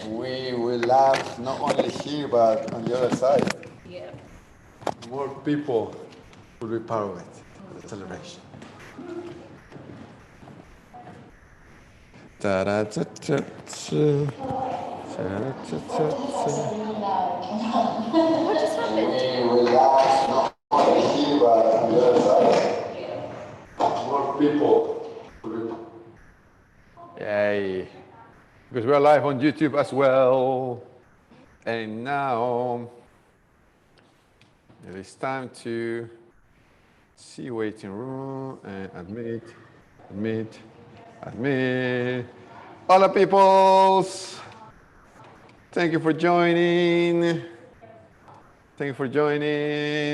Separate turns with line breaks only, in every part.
We will laugh not only here but on the other side.
Yeah.
More people will be part of it, the celebration. Ta-da-ta-ta-ta. Ta-da-ta-ta-ta.
What just happened?
We will laugh not only here but on the other side. More people will be. Yay. Because we're live on YouTube as well. And now it is time to see waiting room and admit. Hola peoples. Thank you for joining.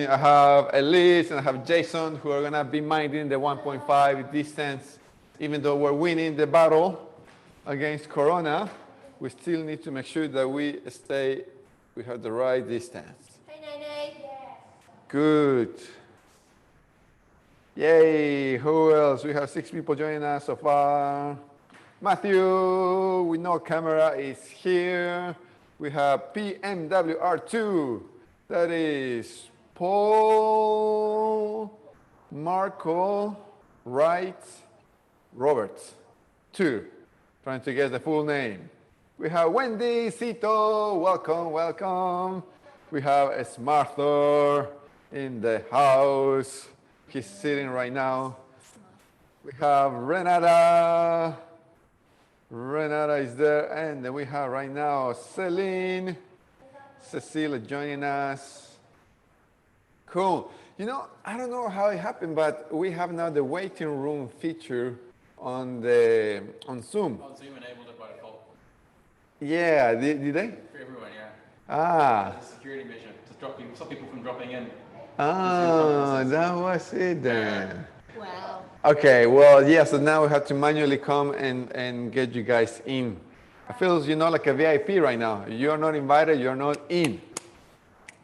I have Elise and I have Jason who are gonna be minding the 1.5 distance. Even though we're winning the battle against Corona, we still need to make sure that we have the right distance.
Hey, Nene.
Good. Yay, who else? We have 6 people joining us so far. Matthew, we know camera is here. We have PMWR2. That is Paul, Marco, Wright, Roberts. 2. Trying to get the full name. We have Wendy, Cito, welcome. We have Smarthor in the house. He's sitting right now. We have Renata. Renata is there. And then we have right now Celine. Cecilia joining us. Cool. You know, I don't know how it happened, but we have now the waiting room feature on Zoom.
On Zoom enabled it by default.
Yeah, did they?
For everyone, yeah.
Ah.
It's a security measure to stop people from dropping in.
Ah, that was it then.
Wow.
Okay, well, yeah, so now we have to manually come and get you guys in. I feel, like a VIP right now. You're not invited, you're not in.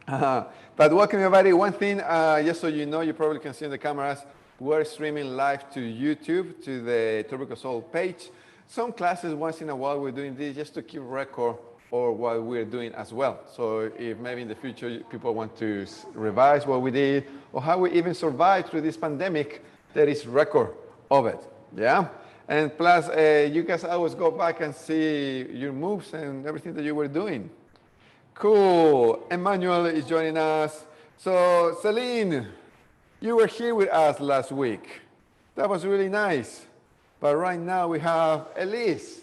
But welcome everybody. One thing, just so you know, you probably can see in the cameras, we're streaming live to YouTube, to the Turbico Soul page. Some classes, once in a while, we're doing this just to keep record or what we're doing as well. So if maybe in the future people want to revise what we did or how we even survived through this pandemic, there is record of it, yeah? And plus, you guys always go back and see your moves and everything that you were doing. Cool, Emmanuel is joining us. So Celine, you were here with us last week. That was really nice. But right now we have Elise.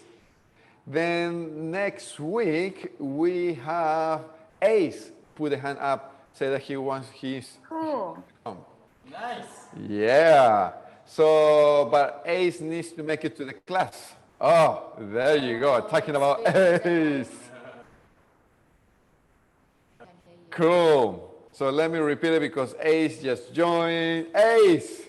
Then next week we have Ace put a hand up, say that he wants his.
Cool.
Nice.
Yeah. So, but Ace needs to make it to the class. Oh, there you go. Talking about Ace. Cool. So let me repeat it because Ace just joined. Ace,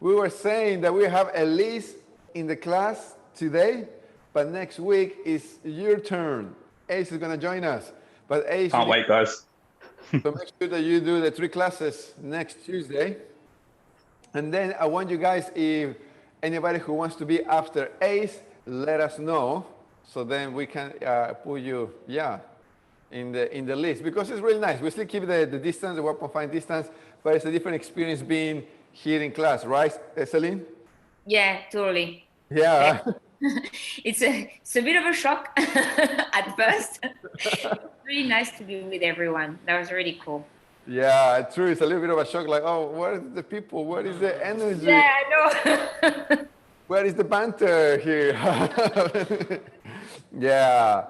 we were saying that we have Elise in the class today, but next week is your turn. Ace is going to join us. But Ace,
can't wait, guys.
So make sure that you do the 3 classes next Tuesday. And then I want you guys, if anybody who wants to be after Ace, let us know. So then we can put you, in the list. Because it's really nice. We still keep the distance, the 1.5 distance, but it's a different experience being here in class, right, Celine?
Yeah, totally.
Yeah.
It's a bit of a shock at first. It's really nice to be with everyone. That was really cool.
Yeah, true. It's a little bit of a shock. Like, oh, where is the people? Where is the energy?
Yeah, I know.
Where is the banter here? Yeah.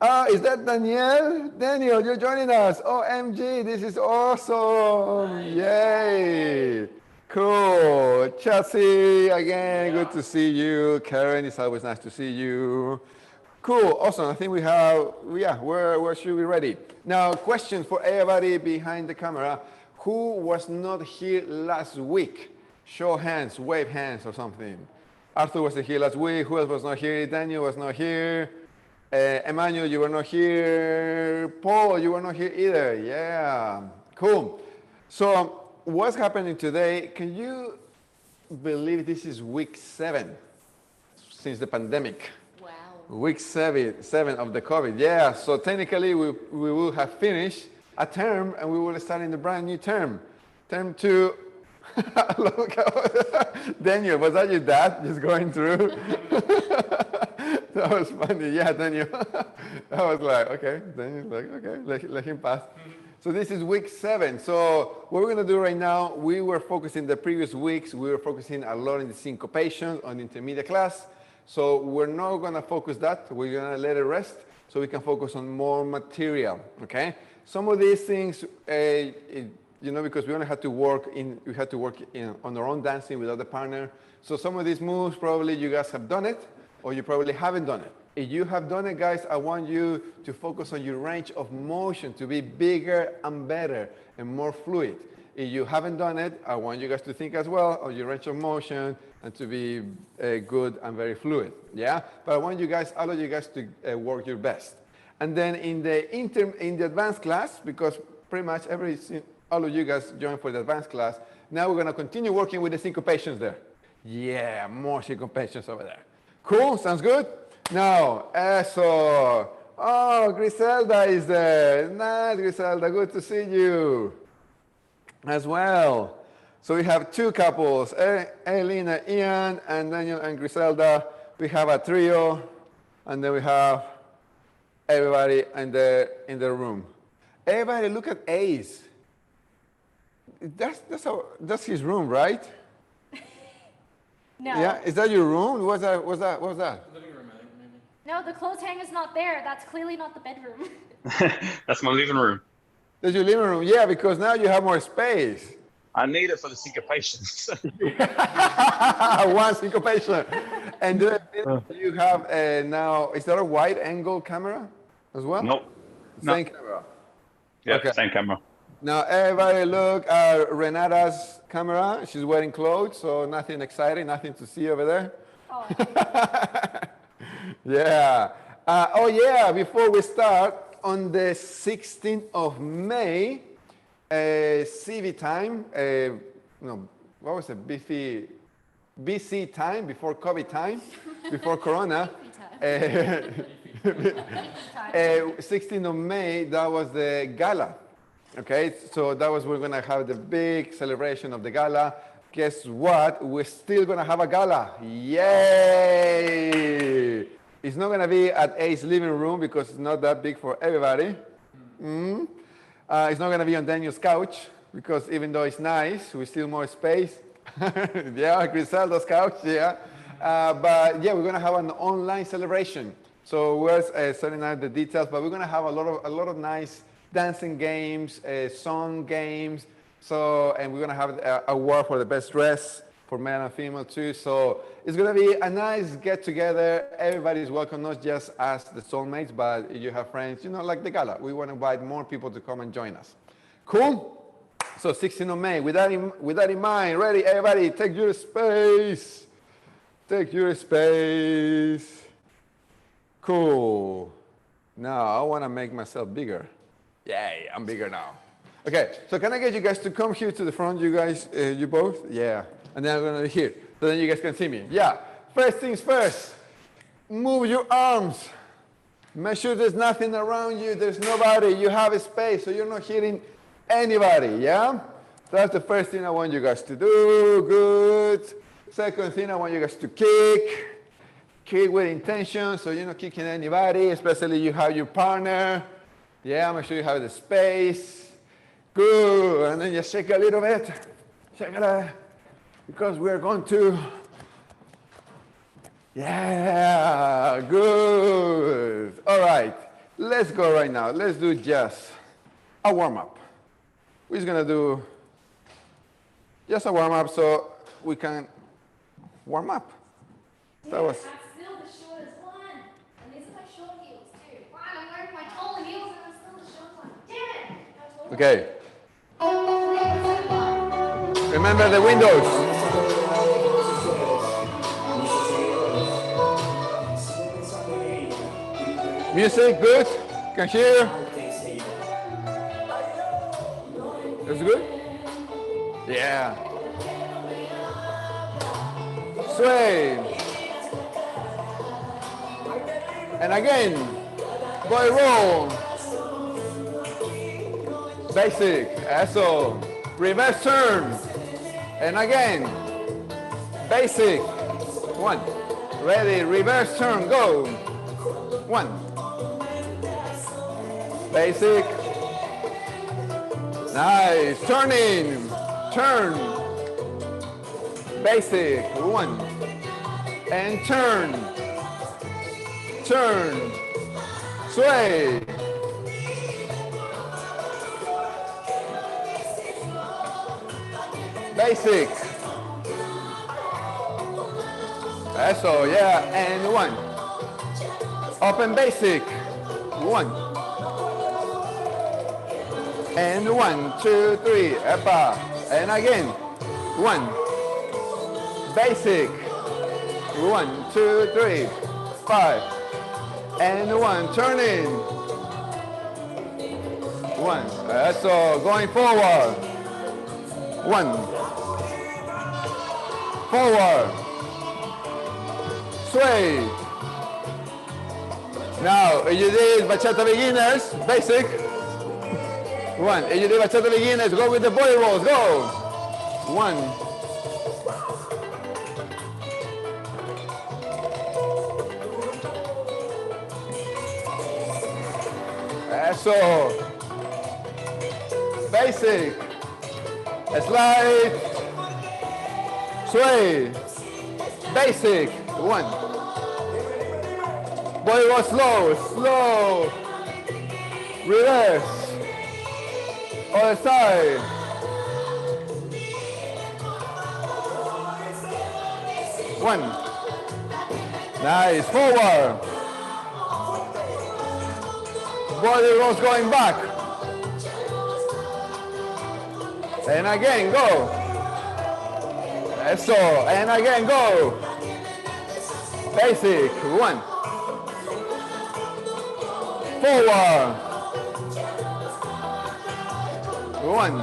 Oh, is that Danielle? Daniel, you're joining us. OMG, this is awesome. Yay. Cool. Chelsea, again, good to see you. Karen, it's always nice to see you. Cool, awesome. I think we have, where should we ready? Now, question for everybody behind the camera. Who was not here last week? Show hands, wave hands or something. Arthur wasn't here last week. Who else was not here? Daniel was not here. Emmanuel, you were not here. Paul, you were not here either. Yeah, cool. So what's happening today? Can you believe this is week 7 since the pandemic?
Wow.
Week seven of the COVID. Yeah, so technically we will have finished a term and we will start in the brand new term. Term 2. Look Daniel, was that your dad just going through? That was funny. Yeah, Daniel. I was like, okay. Daniel's like, okay, let him pass. So this is week 7. So what we're going to do right now, we were focusing the previous weeks, we were focusing a lot on the syncopation, on the intermediate class. So we're not going to focus that. We're going to let it rest so we can focus on more material, okay? Some of these things, you know, because we only had to work on our own dancing without the partner. So some of these moves, probably you guys have done it, or you probably haven't done it. If you have done it, guys, I want you to focus on your range of motion to be bigger and better and more fluid. If you haven't done it, I want you guys to think as well of your range of motion and to be good and very fluid, yeah? But I want you guys, all of you guys to work your best. And then in the advanced class, because pretty much all of you guys joined for the advanced class, now we're gonna continue working with the syncopations there. Yeah, more syncopations over there. Cool, sounds good? Now, eso. Oh, Griselda is there. Nice, Griselda, good to see you as well. So we have 2 couples, Elena, Ian, and Daniel and Griselda. We have a trio, and then we have everybody in the room. Everybody look at Ace. That's his room, right?
No.
Yeah, is that your room? What's that?
Living room, I think, maybe.
No, the clothes hanger's not there. That's clearly not the bedroom.
That's my living room.
That's your living room, yeah, because now you have more space.
I need it for the syncopations.
One syncopation. And then you have now, is that a wide angle camera as well?
Nope.
Same camera.
Yeah,
Okay.
same camera.
Now everybody look at Renata's camera. She's wearing clothes, so nothing exciting, nothing to see over there.
Oh,
Yeah. Oh yeah, before we start, on the 16th of May, CV time, no, what was it, BC time, before COVID time, before Corona. 16th of May, that was the gala. Okay, so that was, we're gonna have the big celebration of the gala. Guess what? We're still gonna have a gala. Yay! It's not gonna be at A's living room because it's not that big for everybody. It's not gonna be on Daniel's couch because even though it's nice, we still more space. Yeah, Griselda's couch, yeah. But yeah, we're gonna have an online celebration. So we're setting out the details, but we're gonna have a lot of nice dancing games, song games. So, and we're gonna have a award for the best dress for male and female too. So it's gonna be a nice get together. Everybody's welcome, not just us, the soulmates, but if you have friends, you know, like the gala. We want to invite more people to come and join us. Cool? So 16th of May, with that in mind, ready, everybody, take your space. Take your space. Cool. Now I wanna make myself bigger. Yay, I'm bigger now. Okay, so can I get you guys to come here to the front, you guys, you both? Yeah, and then I'm gonna be here, so then you guys can see me. Yeah, first things first, move your arms. Make sure there's nothing around you, there's nobody, you have a space, so you're not hitting anybody, yeah? That's the first thing I want you guys to do, good. Second thing, I want you guys to kick with intention, so you're not kicking anybody, especially you have your partner. Yeah, make sure you have the space. Good, and then just shake a little bit. Shake it, because we're going to. Yeah, good. All right, let's go right now. Let's do just a warm-up. We're just gonna do just a warm-up so we can warm up. That was.
I'm still the shortest one. And these are my short heels too. Wow, I'm wearing my tall heels and I'm still the short one. Damn it!
Okay. Remember the windows. Music, good? Can hear? That's good? Yeah. Sway. And again, body roll. Basic, eso. Reverse turn. And again, basic. 1. Ready, reverse turn, go. 1. Basic. Nice, turning, turn. Basic, 1. And turn. Turn. Sway. Basic. Eso, yeah, and 1. Open basic. 1. And 1, 2, 3, epa. And again. 1. Basic. 1, 2, 3, 5. And 1, turning. 1. Eso, going forward. 1. Forward. Sway. Now, if you did bachata beginners, basic. 1. If you did bachata beginners, go with the body rolls. Go. 1. Eso. Basic. Slide. Sway. Basic. 1. Body roll slow. Slow. Reverse. Other side. 1. Nice. Forward. Body rolls going back. And again, go. Eso. And again, go. Basic. 1. Forward. 1.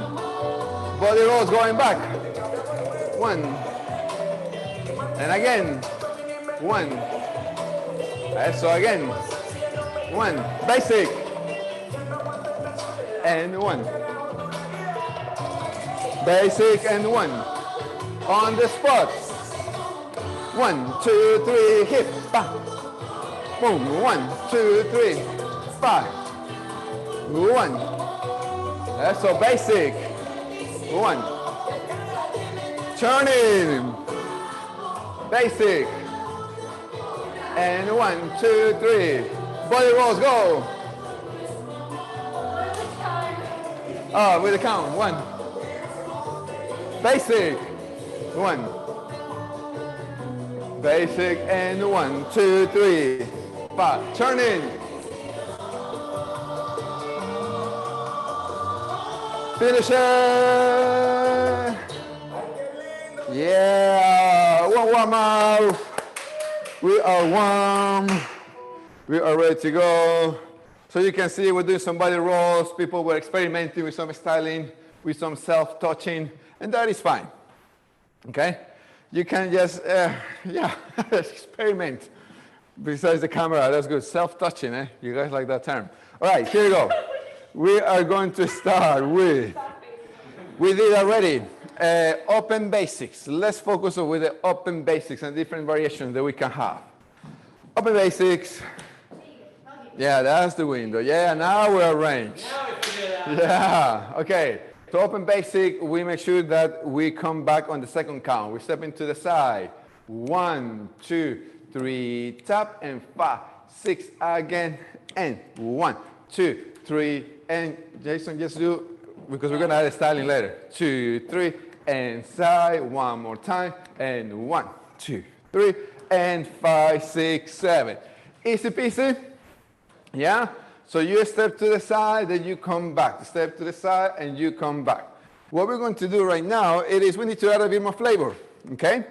Body rolls going back. 1. And again. 1. Eso again. 1. Basic. And 1. Basic and 1. On the spot. 1, 2, 3, hip. Bah. Boom. 1, 2, 3, 5. 1. That's so basic. 1. Turning. Basic. And 1, 2, 3. Body rolls, go. Oh, with the count. 1. Basic. 1. Basic and 1, 2, 3, 5. Turning. Finish it. Yeah. One warm up. We are warm. We are ready to go. So you can see we're doing some body rolls. People were experimenting with some styling, with some self-touching, and that is fine. Okay? You can just, yeah, experiment. Besides the camera, that's good. Self-touching, eh? You guys like that term. All right, here we go. We are going to start with, we did already, open basics. Let's focus on with the open basics and different variations that we can have. Open basics. Yeah, that's the window. Yeah, now we're arranged. Yeah, okay. To open basic, we make sure that we come back on the second count. We step into the side. 1, 2, 3, tap, and 5, 6 again, and 1, 2, 3, and Jason, just do, because we're gonna add a styling later. 2, 3, and side, one more time, and 1, 2, 3, and 5, 6, 7. Easy peasy, yeah? So you step to the side, then you come back. Step to the side, and you come back. What we're going to do right now, we need to add a bit more flavor, okay?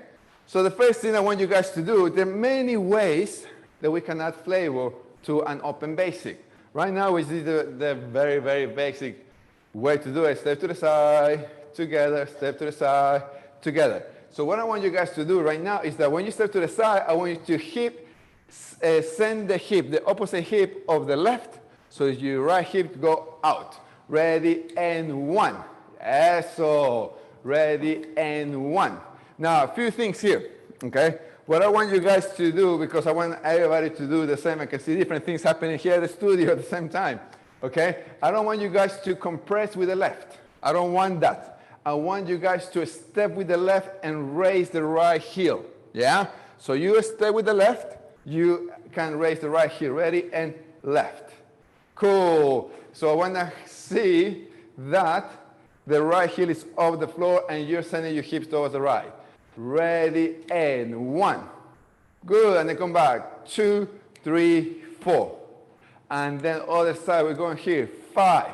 So the first thing I want you guys to do, there are many ways that we can add flavor to an open basic. Right now, we see the very, very basic way to do it. Step to the side, together, step to the side, together. So what I want you guys to do right now is that when you step to the side, I want you to hip Send the hip, the opposite hip of the left, so your right hip go out. Ready, and 1. Eso. Ready, and 1. Now, a few things here, okay? What I want you guys to do, because I want everybody to do the same, I can see different things happening here at the studio at the same time, okay? I don't want you guys to compress with the left. I don't want that. I want you guys to step with the left and raise the right heel, yeah? So you step with the left, you can raise the right heel. Ready, and left. Cool. So I want to see that the right heel is off the floor and you're sending your hips towards the right. Ready, and 1. Good, and then come back. 2, 3, 4. And then other side, we're going here. 5.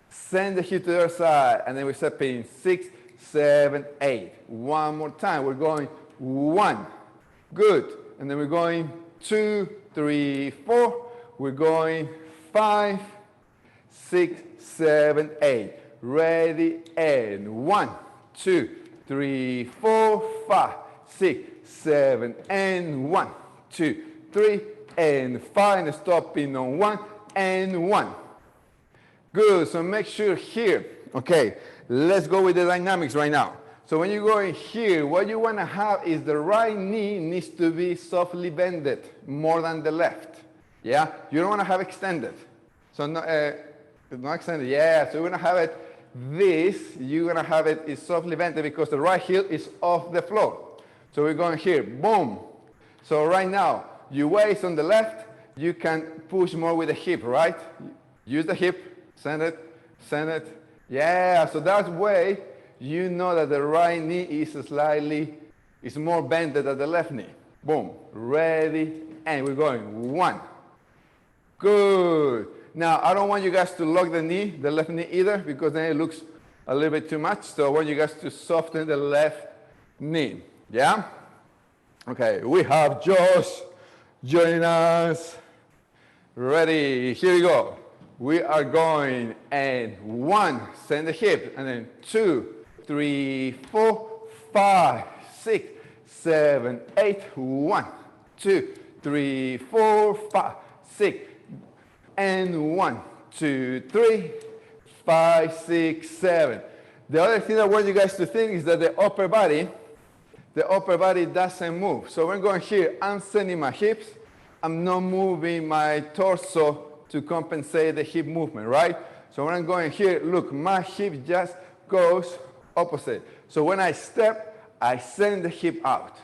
Send the hip to the other side, and then we're stepping 6, 7, 8. One more time, we're going 1. Good, and then we're going 2, 3, 4. We're going 5, 6, 7, 8. Ready, and 1, 2, 3, 4, 5, 6, 7, and 1, 2, 3, and 5, and stopping on 1 and 1. Good, so make sure here, okay, let's go with the dynamics right now. So when you go in here, what you want to have is the right knee needs to be softly bended more than the left. Yeah, you don't want to have extended. So not extended, yeah, so you're going to have it this, you're going to have it is softly bended because the right heel is off the floor. So we're going here, boom. So right now, your waist on the left, you can push more with the hip, right? Use the hip, send it. Yeah, so that way, you know that the right knee is more bended than the left knee. Boom, ready, and we're going 1. Good. Now, I don't want you guys to lock the knee, the left knee either, because then it looks a little bit too much. So I want you guys to soften the left knee. Yeah? Okay, we have Josh joining us. Ready, here we go. We are going, and 1, send the hip, and then 2, 3, 4, 5, 6, 7, 8, 1, 2, 3, 4, 5, 6, and 1, 2, 3, 5, 6, 7. The other thing I want you guys to think is that the upper body doesn't move. So when I'm going here, I'm sending my hips. I'm not moving my torso to compensate the hip movement, right? So when I'm going here, look, my hip just goes opposite. So when I step, I send the hip out,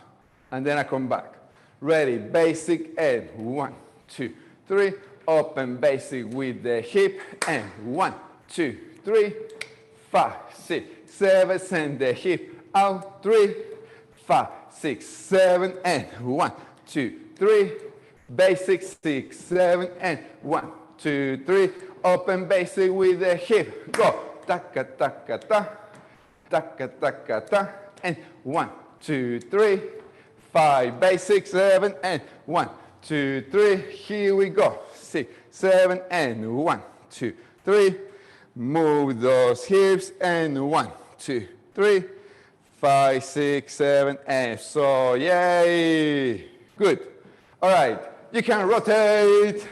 and then I come back. Ready, basic, and 1, 2, 3. Open basic with the hip, and 1, 2, 3, 5, 6, 7. Send the hip out. 3, 5, 6, 7, and 1, 2, 3. Basic, 6, 7, and 1, 2, 3. Open basic with the hip. Go. Taka, taka, ta. Taka, taka, ta. And 1, 2, 3. 5, basic, 7, and 1, 2, 3. Here we go. 6, 7, and 1, 2, 3. Move those hips, and 1, 2, 3. 5, 6, 7, and so, yay. Good. All right. You can rotate.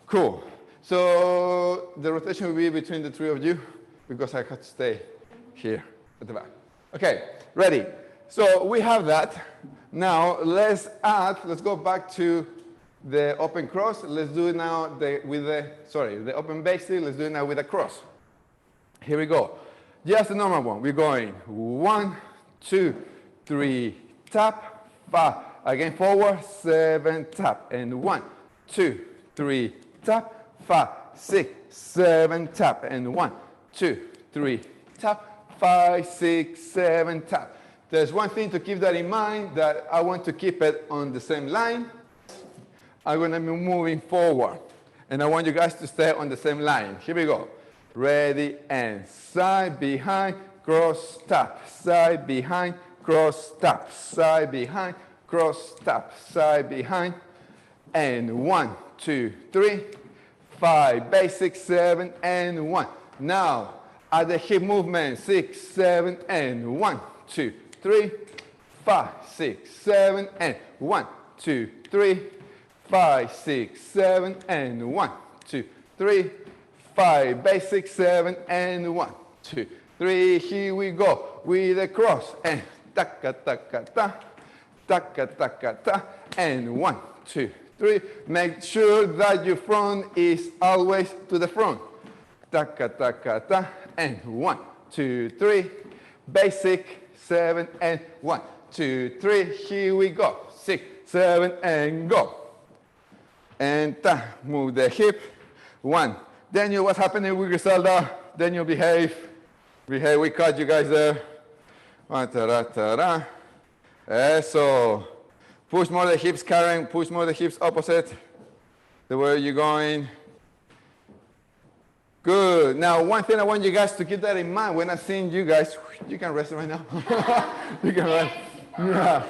Cool. So the rotation will be between the 3 of you because I have to stay here at the back. Okay, ready. So we have that. Now let's go back to the open cross. Let's do it now the open basic. Let's do it now with a cross. Here we go. Just the normal one. We're going 1, 2, 3, tap, 5. Again, forward, 7, tap. And 1, 2, 3, tap, 5, 6, 7, tap. And 1, 2, 3, tap, 5, 6, 7, tap. There's one thing to keep that in mind, that I want to keep it on the same line. I'm going to be moving forward. And I want you guys to stay on the same line. Here we go. Ready, and side, behind, cross, tap. Side, behind, cross, tap. Side, behind, cross, tap. Side, behind. And 1, 2, 3, 5, basic, 7, and 1. Now, at the hip movement, 6, 7, and 1, 2, 3, 5, 6, 7, and 1, 2, 3, 5, 6, 7, and 1, 2, 3, 5, basic 7, and 1, 2, 3. Here we go with the cross and taka taka ta, taka taka ta, and 1, 2, 3. Make sure that your front is always to the front. Taka taka ta, and 1, 2, 3. Basic 7 and 1, 2, 3. Here we go. 6, 7, and go. And ta, move the hip. 1. Daniel, what's happening with Griselda? Daniel, behave. Behave. We caught you guys there. Eso. Push more the hips, Karen. Push more the hips opposite. The way you're going. Good. Now, one thing I want you guys to keep that in mind when I'm seeing you guys. You can rest right now. You can rest. Yeah.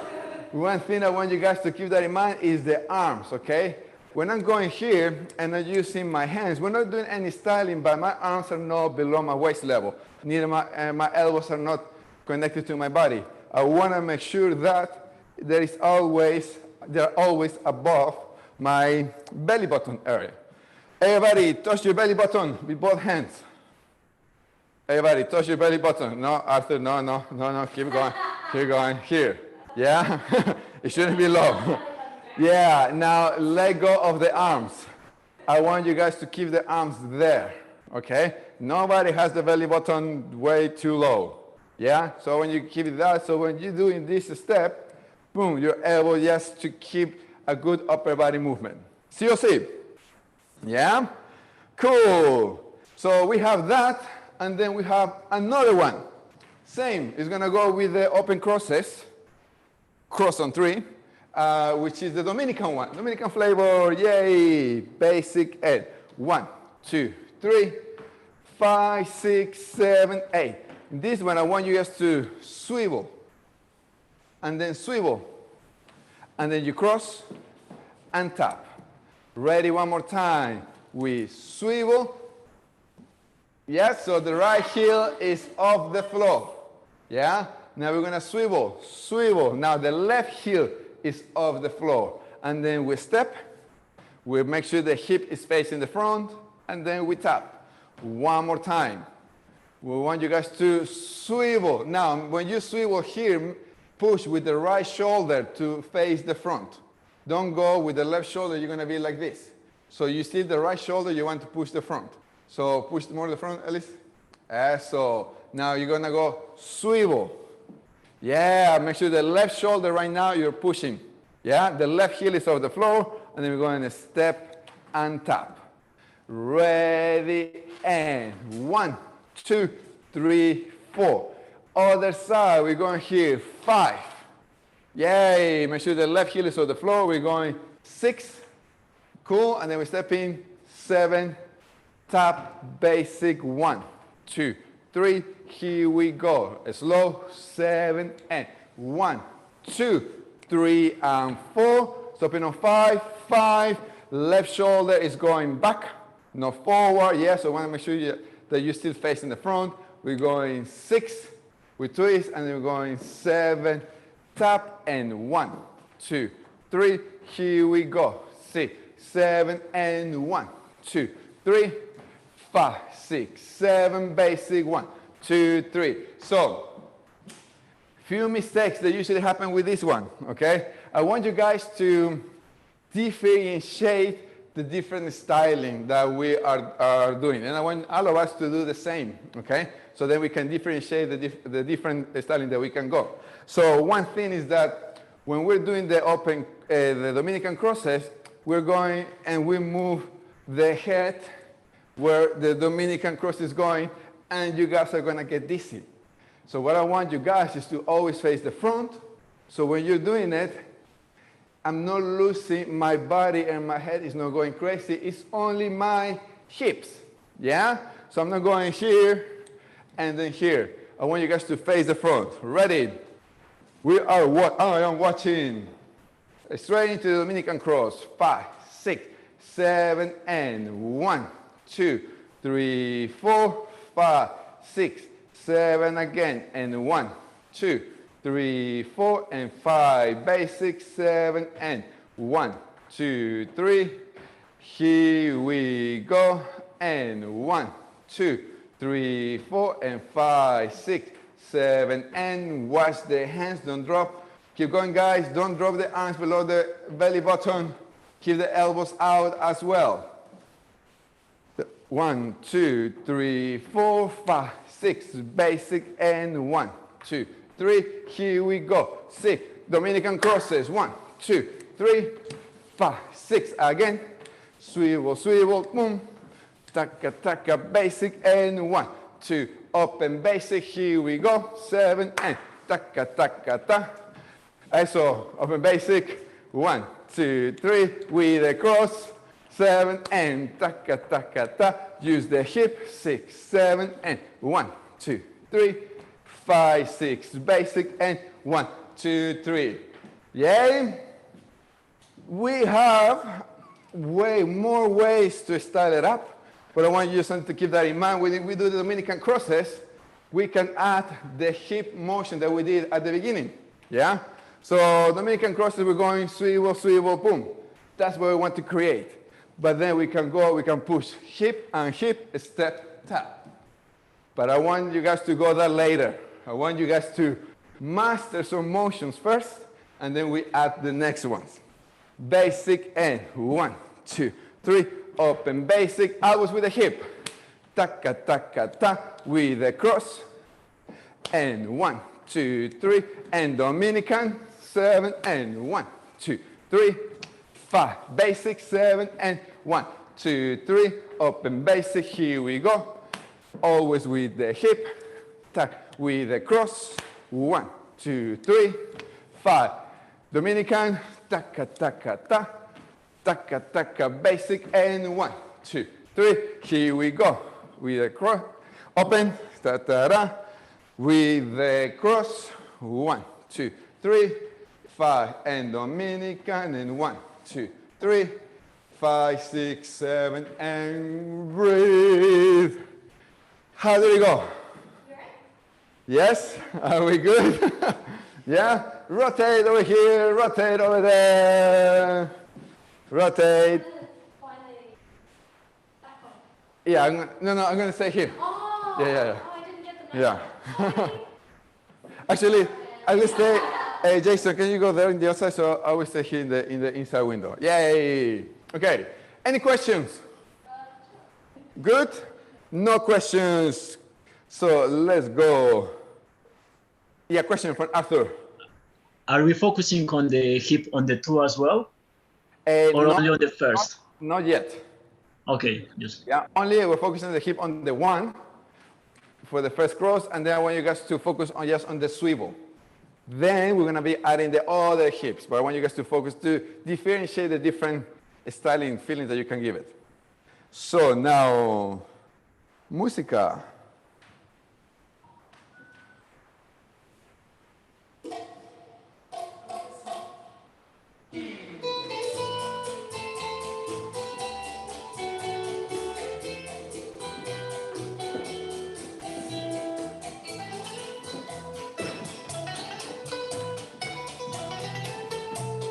One thing I want you guys to keep that in mind is the arms, okay? When I'm going here and I'm using my hands, we're not doing any styling, but my arms are not below my waist level. Neither my elbows are not connected to my body. I want to make sure that they're always above my belly button area. Everybody, touch your belly button with both hands. Everybody, touch your belly button. No, Arthur, no, keep going. Keep going. Here. Yeah? It shouldn't be low. Yeah, now let go of the arms. I want you guys to keep the arms there, okay? Nobody has the belly button way too low. Yeah? So when you keep it that, so when you're doing this step, boom, you're able just to keep a good upper body movement. See or see? Yeah? Cool. So we have that, and then we have another one. Same, it's gonna go with the open crosses, cross on 3, which is the Dominican one. Dominican flavor, yay! Basic 8. 1, 2, 3, 5, 6, 7, 8. This one I want you guys to swivel, and then swivel, and then you cross and tap. Ready, one more time. We swivel. Yes, so the right heel is off the floor. Yeah? Now we're gonna swivel, swivel. Now the left heel is off the floor. And then we step. We make sure the hip is facing the front. And then we tap. One more time. We want you guys to swivel. Now, when you swivel here, push with the right shoulder to face the front. Don't go with the left shoulder, you're gonna be like this. So you see the right shoulder, you want to push the front. So push more the front, Alice. So now you're gonna go swivel. Yeah, make sure the left shoulder right now you're pushing. Yeah, the left heel is off the floor, and then we're going to step and tap. Ready, and 1, 2, 3, 4. Other side, we're going here, 5. Yay, make sure the left heel is on the floor. We're going 6, cool, and then we step in, 7, tap, basic, 1, 2, 3, here we go. Slow, 7, and 1, 2, 3, and 4. Stopping on 5, 5. Left shoulder is going back, not forward. Yeah, so I want to make sure that you're still facing the front. We're going 6, we twist, and then we're going 7, tap, and 1, 2, 3. Here we go. 6, 7, and 1, 2, 3, 5, 6, 7. Basic 1, 2, 3. So, few mistakes that usually happen with this one. Okay, I want you guys to differentiate the different styling that we are doing, and I want all of us to do the same. Okay, so then we can differentiate the different styling that we can go. So one thing is that when we're doing the open, the Dominican crosses, we're going and we move the head where the Dominican cross is going, and you guys are gonna get dizzy. So what I want you guys is to always face the front. So when you're doing it, I'm not losing my body and my head is not going crazy. It's only my hips, yeah? So I'm not going here and then here. I want you guys to face the front. Ready? I am watching. Straight into the Dominican cross. 5, 6, 7, and 1, 2, 3, 4, 5, 6, 7 again, and 1, 2, 3, 4, and 5. Basic, 7, and 1, 2, 3. Here we go. And 1, 2, 3, 4, and 5, 6, 7, and watch the hands, don't drop. Keep going, guys. Don't drop the arms below the belly button. Keep the elbows out as well. 1, 2, 3, 4, 5, 6. Basic, and 1, 2, 3. Here we go. 6. Dominican crosses. 1, 2, 3, 5, 6. Again. Swivel, swivel, boom. Taka, taka, basic, and 1, 2. Open basic. Here we go. 7, and taka, taka, ta. Eso, open basic. 1, 2, 3. With a cross. 7, and taka, taka, ta. Use the hip. 6, 7, and 1, 2, 3, 5, 6. Basic, and 1, 2, 3. Yay? We have way more ways to style it up, but I want you to keep that in mind. When we do the Dominican crosses, we can add the hip motion that we did at the beginning. Yeah? So Dominican crosses, we're going swivel, swivel, boom. That's what we want to create. But then we can go, we can push hip and hip, step, tap. But I want you guys to go there later. I want you guys to master some motions first, and then we add the next ones. Basic, and 1, 2, 3. Open basic, always with the hip. Taka, taka, ta, with the cross. And 1, 2, 3. And Dominican, 7, and 1, 2, 3, 5. Basic, 7, and 1, 2, 3. Open basic, here we go. Always with the hip. Tak, with the cross. 1, 2, 3, 5. Dominican, taka, taka, ta. Taka, taka, basic, and 1, 2, 3. Here we go. With the cross. Open, ta, ta, ta. With the cross. 1, 2, 3, 5. And Dominican, and 1, 2, 3, 5, 6, 7, and breathe. How do we go? Yes? Are we good? Yeah? Rotate over here, rotate over there. Rotate. Yeah, I'm going to stay here.
Oh,
Yeah.
oh, I didn't get the message.
Yeah. Actually, I will stay. Hey, Jason, can you go there on the outside? So I will stay here in the inside window. Yay. Okay. Any questions? Good? No questions. So let's go. Yeah, question from Arthur.
Are we focusing on the hip on the two as well? Or only on the first?
Not yet.
Okay, just.
Yeah, only we're focusing on the hip on the 1 for the first cross, and then I want you guys to focus on just on the swivel. Then we're going to be adding the other hips, but I want you guys to focus to differentiate the different styling feelings that you can give it. So now, música.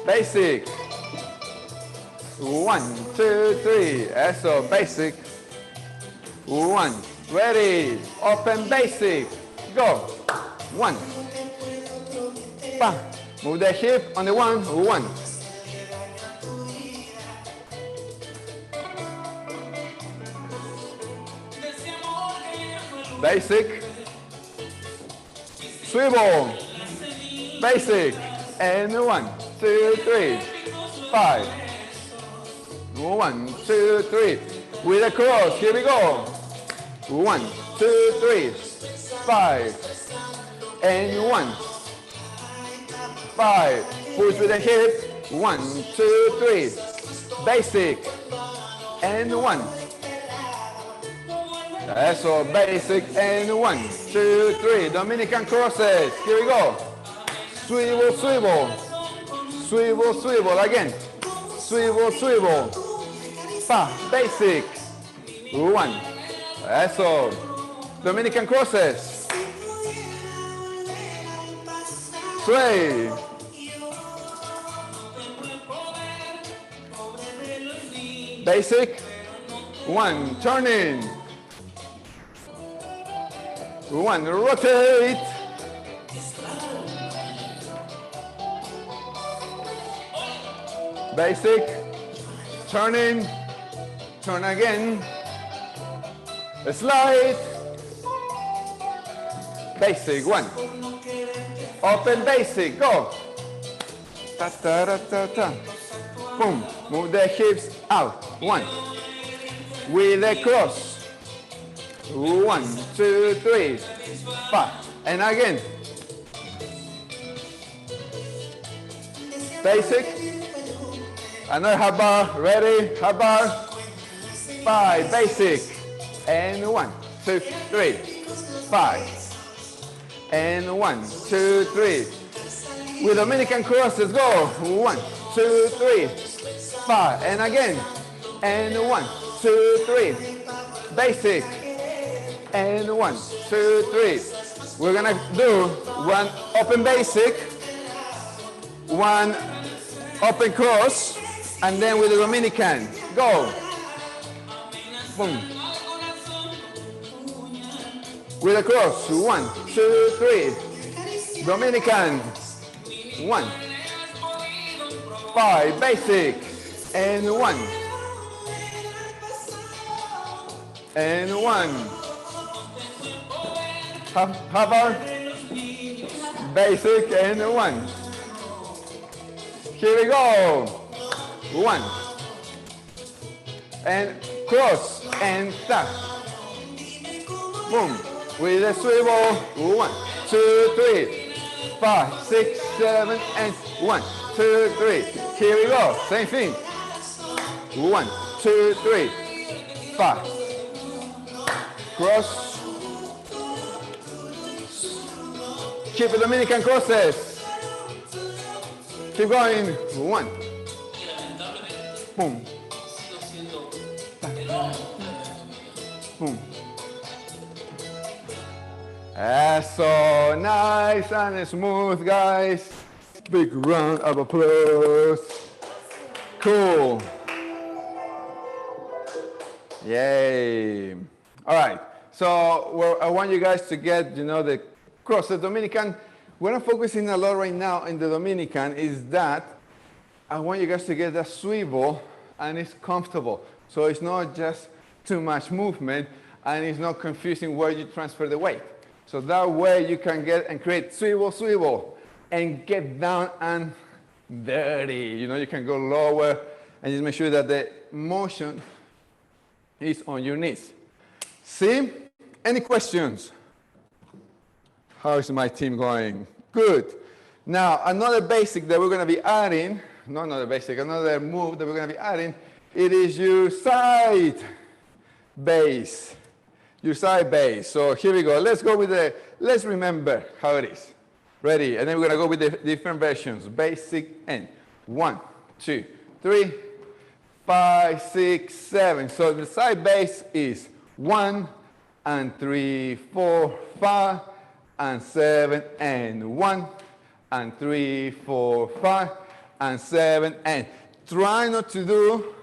Basic. 1, 2, 3. Eso, basic. 1. Ready. Open basic. Go. 1. Pa. Move the hip on the 1. 1. Basic. Swivel. Basic. And 1, 2, 3, 5. 1, 2, 3. With a cross, here we go. 1, 2, 3, 5. And 1. 5. Push with the hip. 1, 2, 3. Basic. And 1. Eso, basic. And 1, 2, 3. Dominican crosses. Here we go. Swivel, swivel. Swivel, swivel. Again. Swivel, swivel. Pa, basic. 1. Eso. Dominican crosses. sway. Basic, 1, turning. 1, rotate. Basic, turning, turn again. Slide. Basic, 1. Open basic, go. Ta ta ta ta ta. Boom. Move the hips out. 1. With a cross. 1, 2, 3, 5. And again. Basic. Another half bar. Ready? Half bar. 5. Basic. And 1, 2, 3, 5. And 1, 2, 3. With Dominican crosses, go. 1, 2, 3, 5. And again. And 1, 2, 3. Basic. And 1, 2, 3. We're gonna do 1 open basic, 1 open cross, and then with the Dominican. Go. Boom. With a cross, 1, 2, 3. Dominican. 1. 5. Basic. And 1. And 1. Half bar. Basic and 1. Here we go. 1. And cross and tap. Boom. With a swivel. 1, 2, 3, 5, 6, 7, and 1, 2, 3. Here we go. Same thing. 1, 2, 3, 5. Cross. Keep the Dominican crosses. Keep going. 1. Boom. Boom. That's so nice and smooth, guys. Big round of applause. Cool. Yay. All right. So I want you guys to get, the crosses. Dominican. What I'm focusing a lot right now in the Dominican is that I want you guys to get that swivel and it's comfortable. So it's not just too much movement and it's not confusing where you transfer the weight. So that way you can get and create swivel, swivel, and get down and dirty. You can go lower and just make sure that the motion is on your knees. See? Any questions? How is my team going? Good. Now, another basic that we're going to be adding, another move that we're going to be adding, it is your side base. Your side base. So here we go. Let's go with let's remember how it is. Ready? And then we're going to go with the different versions. Basic and 1, 2, 3, 5, 6, 7. So the side base is 1 and 3, 4, 5, and 7, and 1, and 3, 4, 5, and 7, and try not to do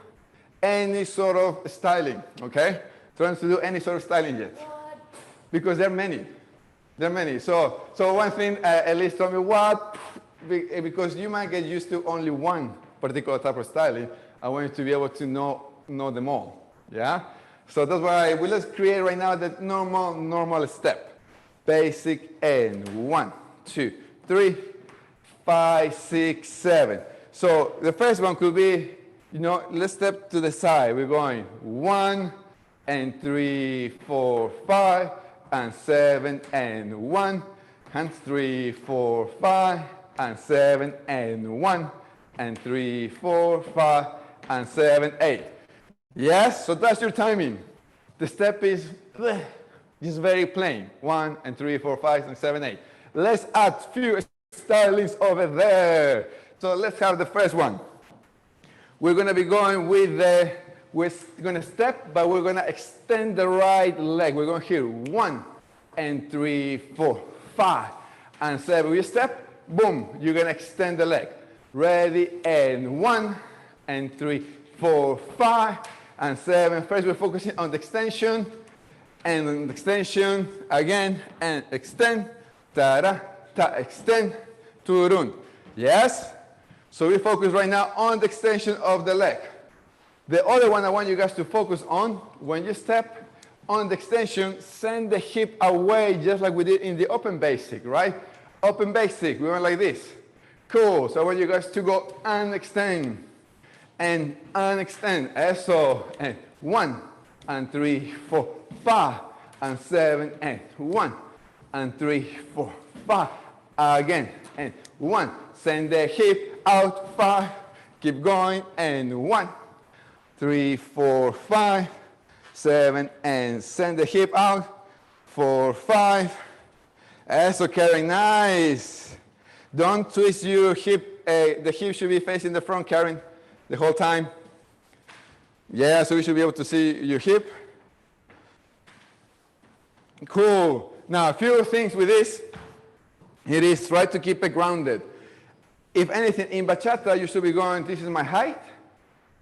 any sort of styling, okay? Try not to do any sort of styling yet. Because there are many. There are many. So one thing Elise told me, what? Because you might get used to only one particular type of styling. I want you to be able to know them all, yeah? So that's why let's create right now the normal step. Basic and 1, 2, 3, 5, 6, 7. So the first one could be, let's step to the side. We're going 1 and 3, 4, 5, and 7 and 1, and 3, 4, 5, and 7 and 1, and 3, 4, 5, and 7, 8. Yes, so that's your timing. The step is just very plain. 1 and 3, 4, 5, and 7, 8. Let's add few stylings over there. So let's have the first one. We're going to be going with we're going to step, but we're going to extend the right leg. We're going here 1 and 3, 4, 5, and 7. We step, boom, you're gonna extend the leg. Ready, and 1, and 3, 4, 5, and 7. First, we're focusing on the extension, and on the extension again, and extend, ta-da, ta, extend, turun. Yes? So we focus right now on the extension of the leg. The other one I want you guys to focus on, when you step on the extension, send the hip away just like we did in the open basic, right? Open basic, we went like this. Cool, so I want you guys to go and extend, and extend. Eso, and 1, and 3, 4, 5, and 7, and 1, and 3, 4, 5. Again, and 1. Send the hip out, 5. Keep going, and 1, 3, 4, 5, 7, and send the hip out, 4, 5. Eso, Karen, nice. Don't twist your hip. The hip should be facing the front, Karen, the whole time. Yeah, so we should be able to see your hip. Cool. Now, a few things with this. It is try to keep it grounded. If anything, in bachata, you should be going, this is my height.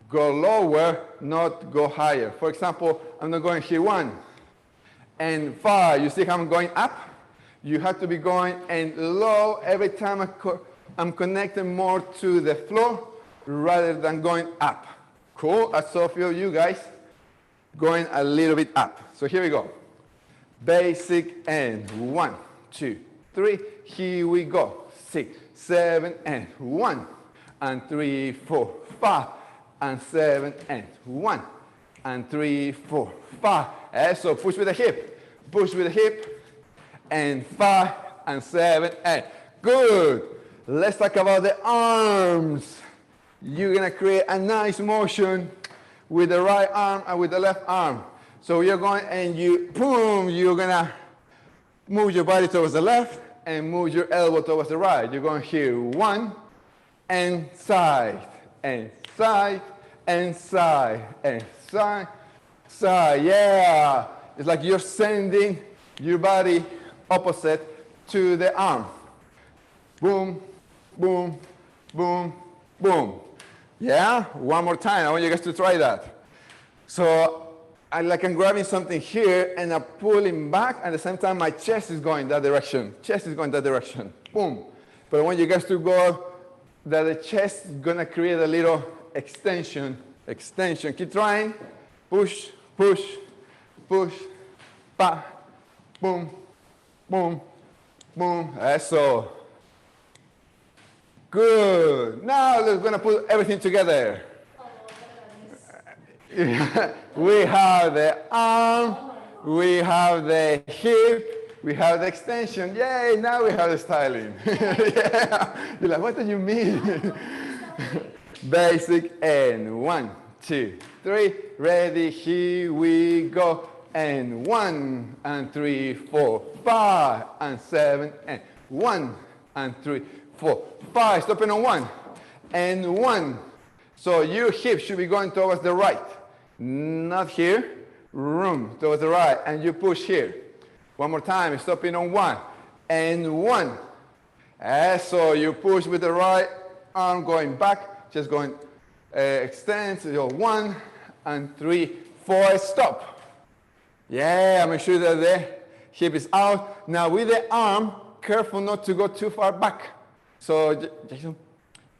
Go lower, not go higher. For example, I'm not going here 1 and 5. You see how I'm going up? You have to be going and low every time I'm connecting more to the floor rather than going up. Cool? I saw a few of you guys going a little bit up. So here we go. Basic and 1, 2, 3. Here we go. 6, 7, and 1, and 3, 4, 5, and 7, and 1, and 3, 4, 5. So push with the hip. Push with the hip. And 5, and 7, and good. Let's talk about the arms. You're gonna create a nice motion with the right arm and with the left arm. So you're going and you, boom, you're gonna move your body towards the left and move your elbow towards the right. You're going here, 1, and side, and side, and side, and side, side. Yeah, it's like you're sending your body opposite to the arm. Boom, boom, boom, boom. Yeah, one more time. I want you guys to try that. So I'm grabbing something here and I'm pulling back, and at the same time my chest is going that direction. Chest is going that direction. Boom. But I want you guys to go that the chest is gonna create a little extension. Extension. Keep trying. Push, push, push, pa, boom. Boom, boom, eso. Good. Now we're going to put everything together. We have the arm, we have the hip, we have the extension. Yay, now we have the styling. Yeah. You're like, what do you mean? Basic and 1, 2, 3. Ready, here we go. And 1, and 3, 4, 5, and 7, and 1, and 3, 4, 5. Stopping on 1, and 1. So your hip should be going towards the right, not here. Room towards the right, and you push here. One more time, stopping on 1, and 1. So you push with the right arm going back, just going extend. So 1, and 3, 4. Stop. Yeah, make sure that the hip is out. Now with the arm, careful not to go too far back. So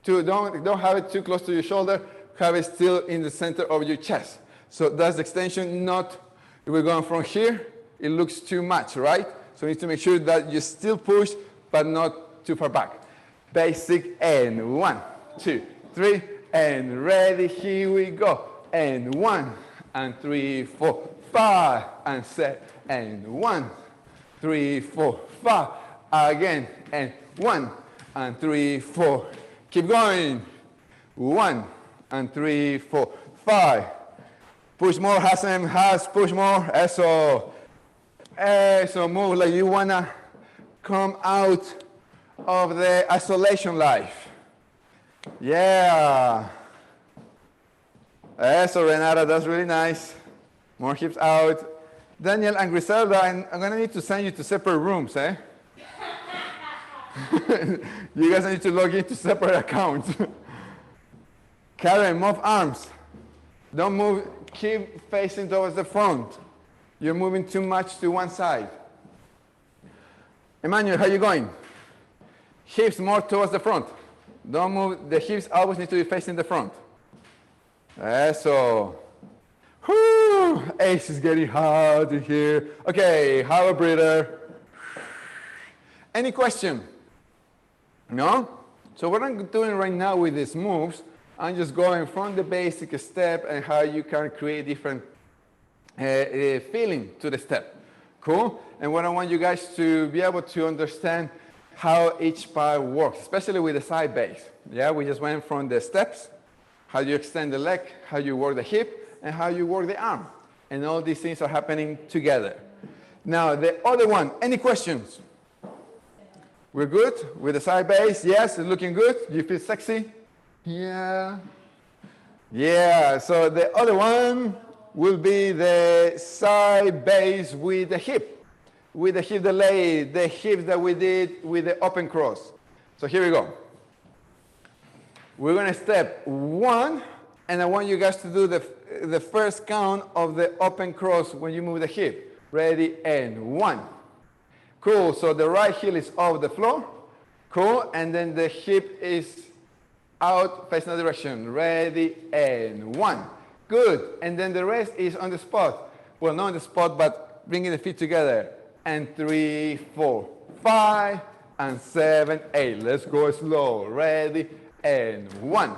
don't have it too close to your shoulder. Have it still in the center of your chest. So that's the extension, not, if we're going from here, it looks too much, right? So you need to make sure that you still push, but not too far back. Basic and 1, 2, 3, and ready, here we go. And 1, and 3, 4, 5, and 7, and 1, 3, 4, 5. Again, and 1, and 3, 4. Keep going. 1, and 3, 4, 5. Push more, Hassan, push more. Eso. Eso, move like you wanna come out of the isolation life. Yeah. Eso, Renata, that's really nice. More hips out. Daniel and Griselda, I'm gonna need to send you to separate rooms, eh? You guys need to log into separate accounts. Karen, move arms. Don't move, keep facing towards the front. You're moving too much to one side. Emmanuel, how you going? Hips more towards the front. Don't move, the hips always need to be facing the front. Eso. Whew, Ace is getting hot in here. Okay, have a breather. Any question? No? So what I'm doing right now with these moves, I'm just going from the basic step and how you can create different feeling to the step. Cool? And what I want you guys to be able to understand how each part works, especially with the side base. Yeah, we just went from the steps, how you extend the leg, how you work the hip, and how you work the arm. And all these things are happening together. Now, the other one, any questions? We're good with the side base? Yes, it's looking good. You feel sexy? Yeah. Yeah, so the other one will be the side base with the hip. With the hip delay, the hips that we did with the open cross. So here we go. We're going to step 1, and I want you guys to do the first count of the open cross when you move the hip. Ready, and 1. Cool, so the right heel is off the floor. Cool, and then the hip is out facing the direction. Ready, and 1. Good, and then the rest is on the spot. Well, not on the spot, but bringing the feet together. And 3, 4, 5, and 7, 8. Let's go slow. Ready, and 1.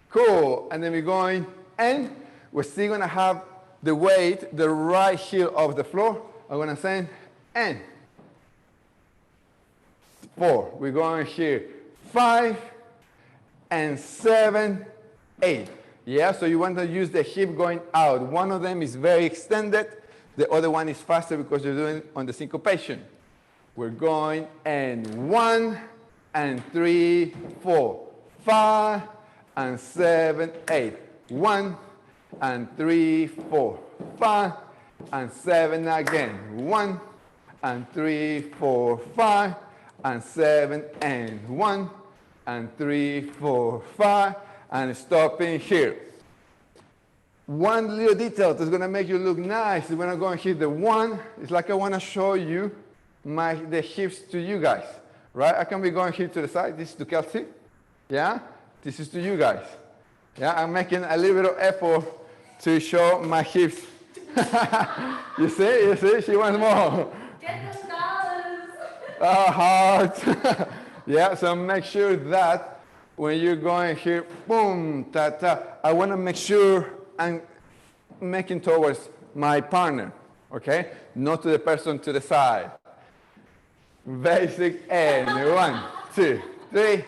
Cool, and then we're going, and we're still gonna have the weight, the right heel off the floor. I'm gonna send, and 4. We're going here, 5, and 7, 8. Yeah, so you want to use the hip going out. One of them is very extended. The other one is faster because you're doing on the syncopation. We're going, and 1, and 3, 4, 5, and 7, 8. 1, and 3, 4, 5, and 7 again. 1, and 3, 4, 5, and 7, and 1, and 3, 4, 5, and stopping here. One little detail that's going to make you look nice is when I'm going to hit the 1. It's like I want to show you the hips to you guys, right? I can be going here to the side. This is to Kelsey. Yeah? This is to you guys. Yeah? I'm making a little bit of effort to show my hips. You see? You see? She wants more.
Get those dollars.
Heart. Yeah, so make sure that when you're going here, boom, ta-ta, I want to make sure I'm making towards my partner, okay? Not to the person to the side. Basic, and 1, 2, 3.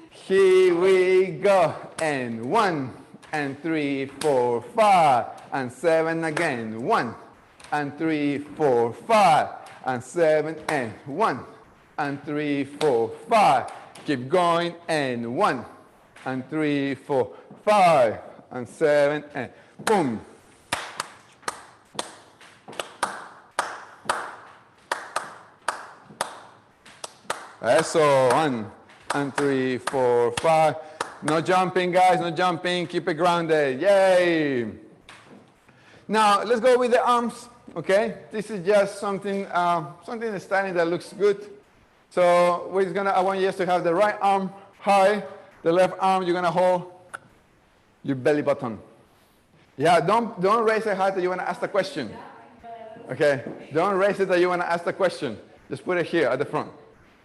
Here we go. And 1, and 3, 4, 5, and 7 again. 1, and 3, 4, 5, and 7, and 1, and 3, 4, 5. Keep going, and 1, and 3, 4, 5, and 7, and boom. So 1, and 3, 4, 5. No jumping, guys, no jumping. Keep it grounded. Yay. Now, let's go with the arms, okay? This is just something standing that looks good. So I want you to have the right arm high, the left arm you're gonna hold your belly button. Yeah, don't raise it high that you wanna ask the question. Okay, don't raise it that you wanna ask the question. Just put it here at the front.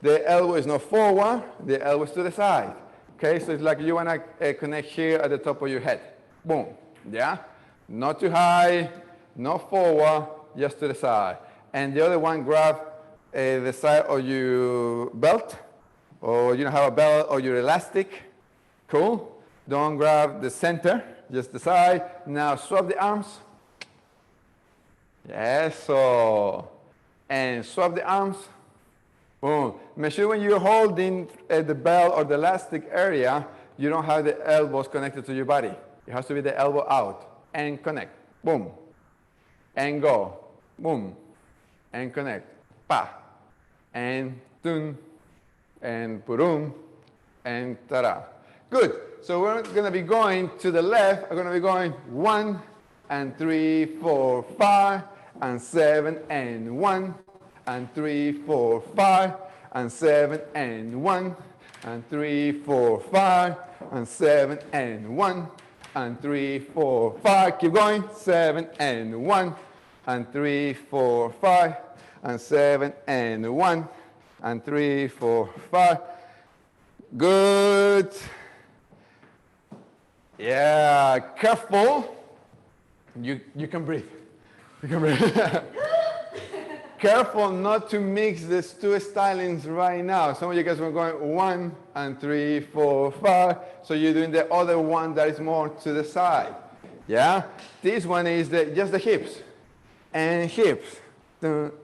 The elbow is not forward, the elbow is to the side. Okay, so it's like you wanna connect here at the top of your head. Boom, yeah? Not too high, not forward, just to the side. And the other one, grab the side of your belt, or you don't have a belt, or your elastic. Cool. Don't grab the center, just the side. Now swap the arms. Yes, so. And swap the arms. Boom. Make sure when you're holding the belt or the elastic area, you don't have the elbows connected to your body. It has to be the elbow out. And connect. Boom. And go. Boom. And connect. Pa. And dun. and purum, and ta-da. Good. So we're going to be going to the left. We're going to be going 1 and 3, 4, 5, and 7 and 1, and 3, 4, 5, and 7 and 1, and 3, 4, 5, and 7 and 1, and 3, 4, 5. Keep going. 7 and 1, and 3, 4, 5, and 7 and 1, and 3, 4, 5. Good. Yeah, careful. You can breathe. You can breathe. Careful not to mix these two stylings right now. Some of you guys were going 1 and 3, 4, 5. So you're doing the other one that is more to the side. Yeah? This one is just the hips. And hips.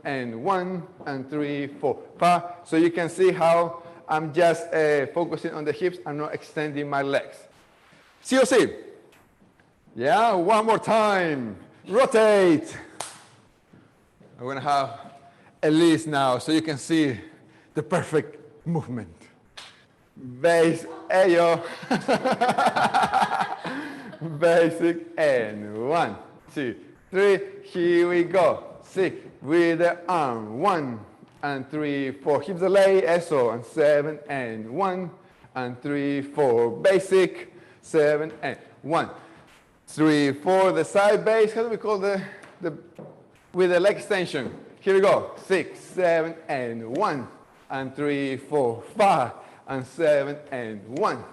And 1 and 3, 4, 5. So you can see how I'm just focusing on the hips. I'm not extending my legs. COC. Yeah, one more time. Rotate. I'm going to have Elise now so you can see the perfect movement. Base, ayo. Basic, and 1, 2, 3. Here we go. 6 with the arm. 1 and 3, 4. Hips delay, eso, and 7 and 1, and 3, 4. Basic, 7 and 1, 3, 4. The side base. How do we call the with the leg extension? Here we go. 6, 7 and 1, and 3, 4, 5, and 7 and 1,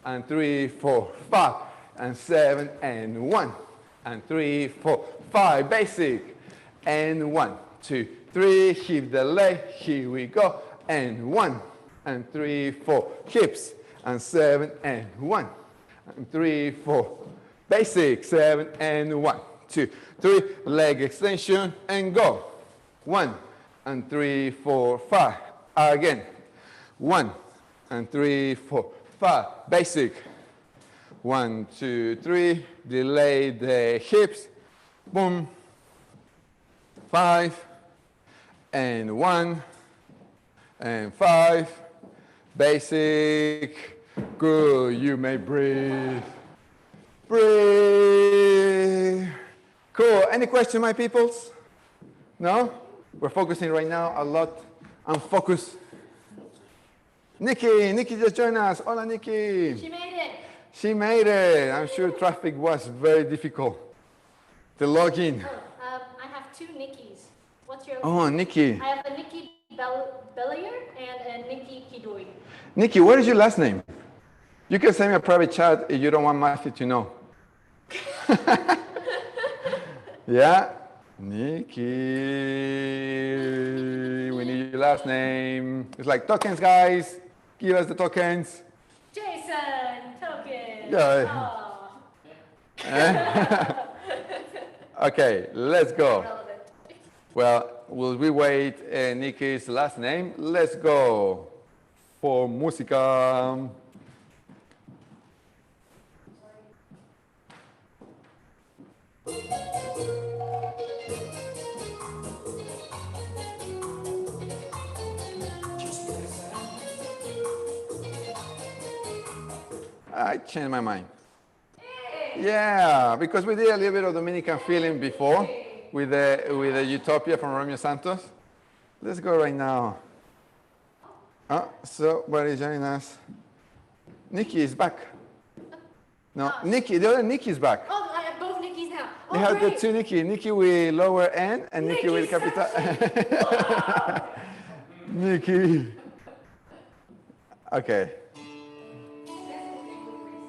and 3, 4, 5, and 7 and 1, and 3, 4, 5. Basic. And 1, 2, 3. Hip the leg. Here we go. And 1, and 3, 4. Hips. And 7 and 1, and 3, 4. Basic. 7 and 1, 2, 3. Leg extension and go. 1 and 3, 4, 5. Again. 1 and 3, 4, 5. Basic. 1, 2, 3. Delay the hips. Boom. 5 and 1 and 5. Basic. Good. You may breathe. Breathe. Cool. Any question, my peoples? No? We're focusing right now a lot on focus. Nikki just joined us. Hola, Nikki.
She made it.
She made it. I'm sure traffic was very difficult to log in.
I have 2 Nikki's. What's your?
Oh, Nikki.
I have a Nikki Bellier and a Nikki Kidoi.
Nikki, what is your last name? You can send me a private chat if you don't want Matthew to know. Yeah? Nikki, we need your last name. It's like tokens, guys. Give us the tokens.
Jason, token.
Yeah. Okay, let's go.
Relevant.
Well, will we wait Nikki's last name? Let's go for música. I changed my mind. Yeah, because we did a little bit of Dominican feeling before with the Utopia from Romeo Santos. Let's go right now. So what is joining us? Nikki is back. No, Nikki, the other Nikki is back.
Oh, I have both Nikki's now. Oh,
You have the
great.
2 Nikki. Nikki with lower N and Nikki with
Nikki
capital.
section.
Nikki. Okay.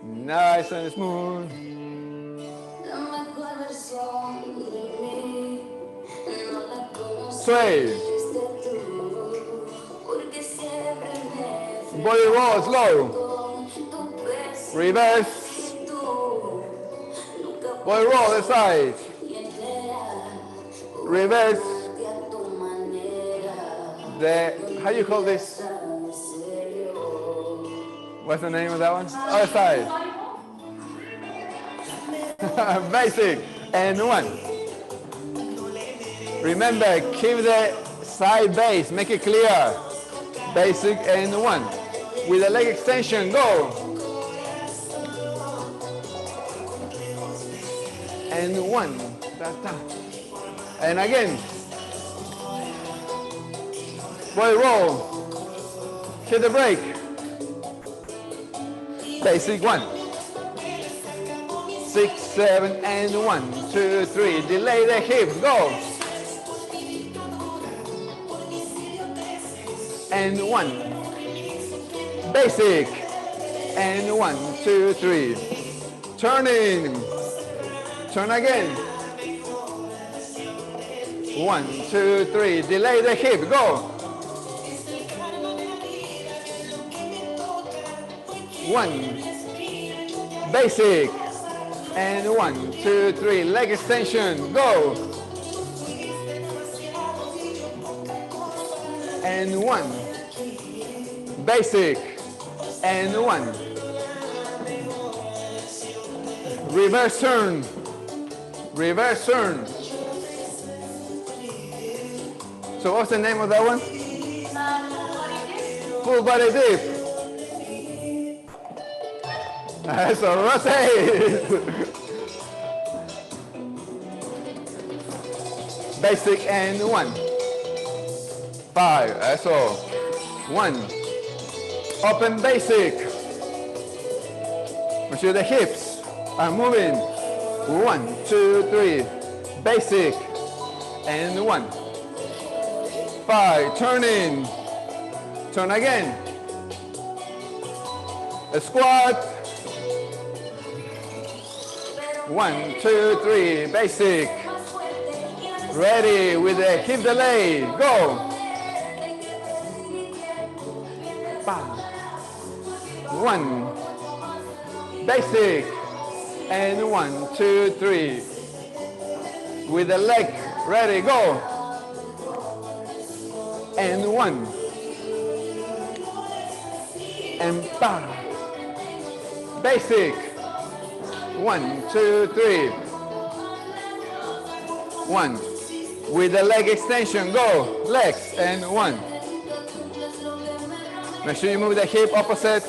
Nice and smooth. Sway. Body roll slow. Reverse. Body roll the side. Reverse. How you call this? What's the name of that one? Other side. Basic. And 1. Remember, keep the side base. Make it clear. Basic and 1. With the leg extension, go. And 1. And again. Boy roll. Hit the brake. Basic 1. 6, 7, and 1, 2, 3. Delay the hips, go. And 1. Basic. And 1, 2, 3. Turning. Turn again. 1, 2, 3. Delay the hip, go. 1. Basic. And 1, 2, 3. Leg extension, go. And 1. Basic. And 1. Reverse turn. Reverse turn. So what's the name of that one? Full body dip. That's a rotate. Basic and 1. 5. That's all. 1. Open basic. Make sure the hips are moving. 1, 2, 3. Basic and 1. 5. Turning. Turn again. A squat. 1, 2, 3. Basic. Ready with the hip delay. Go. 1. Basic. And 1, 2, 3. With the leg ready. Go. And 1. And basic. 1, 2, 3. 1. With the leg extension, go. Legs and 1. Make sure you move the hip opposite.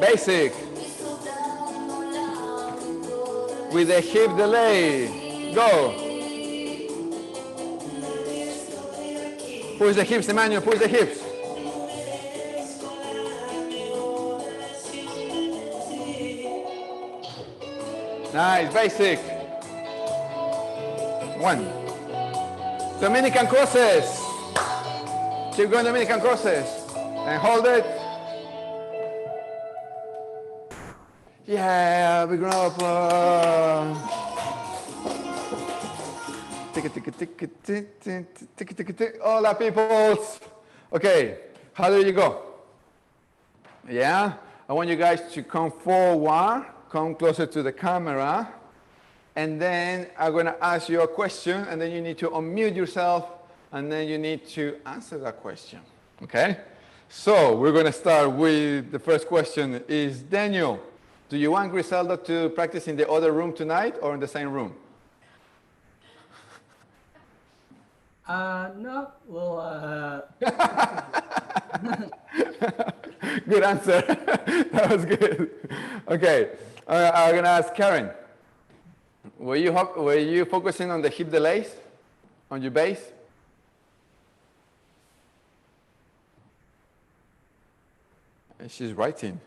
Basic. With the hip delay, go. Push the hips, Emmanuel, push the hips. Nice, basic. 1. Dominican crosses. Keep going, Dominican crosses. And hold it. Yeah, big round of applause. Hola, peoples. Okay, how do you go? Yeah, I want you guys to come forward, come closer to the camera. And then I'm going to ask you a question, and then you need to unmute yourself, and then you need to answer that question. Okay? So we're going to start with the first question. Is Daniel, do you want Griselda to practice in the other room tonight or in the same room?
No. Well,
Good answer. That was good. Okay. I'm going to ask Karen. Were you focusing on the hip delays on your base? And she's writing.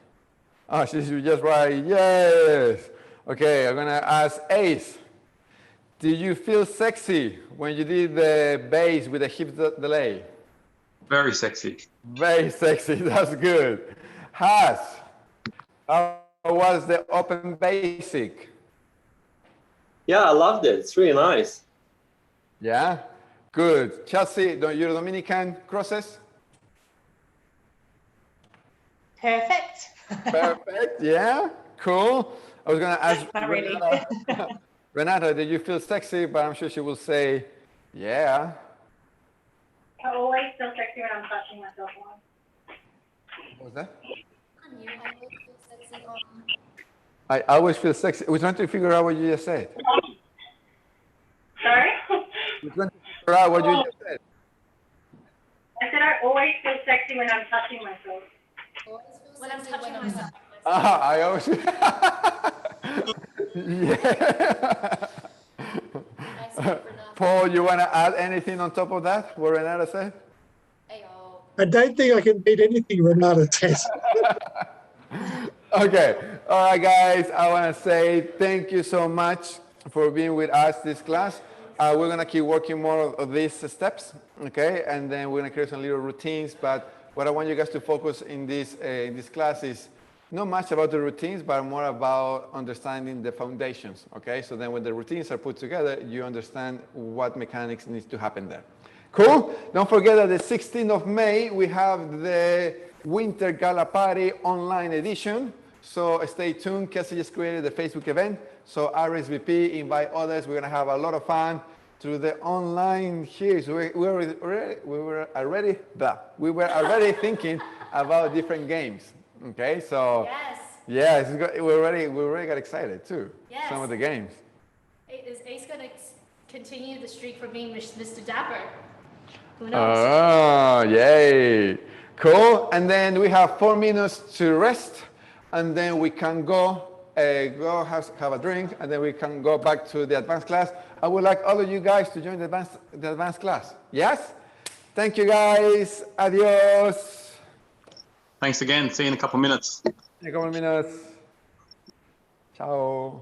Oh, she's just right. Yes. Okay, I'm going to ask Ace. Did you feel sexy when you did the base with the hip delay?
Very sexy.
Very sexy. That's good. Has, how was the open basic?
Yeah, I loved it. It's really nice.
Yeah? Good. Chelsea, your Dominican crosses?
Perfect.
Perfect. Yeah? Cool. I was going to ask
Not really.
Renata, did you feel sexy? But I'm sure she will say, yeah.
I always feel sexy when I'm touching myself on.
What was that?
On you, I always feel sexy on.
I always feel sexy. We're trying to figure out what you just said.
Sorry?
We're trying to figure out what you just said.
I said I always feel sexy when I'm touching myself.
Always feels
When I'm
sexy
touching
when
myself.
I always. Yeah.
I speak for nothing.
Paul, you want to add anything on top of that? What Renata said?
Ayo.
I don't think I can beat anything Renata says.
Okay. All right, guys. I want to say thank you so much for being with us this class. We're going to keep working more of these steps, okay? And then we're going to create some little routines. But what I want you guys to focus in this class is not much about the routines, but more about understanding the foundations, okay? So then when the routines are put together, you understand what mechanics needs to happen there. Cool? Don't forget that the 16th of May, we have the Winter Gala Party online edition. So stay tuned. Cassie just created the Facebook event. So RSVP, invite others. We're going to have a lot of fun through the online here. So we were already thinking about different games. Okay, so
Yes.
yeah, we already got excited too.
Yes.
Some of the games.
Is Ace going to continue the streak from being Mr. Dapper? Who knows?
Oh, yay. Cool. And then we have 4 minutes to rest. And then we can go have a drink. And then we can go back to the advanced class. I would like all of you guys to join the advanced class. Yes? Thank you, guys. Adios.
Thanks again. See you in a couple of minutes.
In a couple of minutes. Ciao.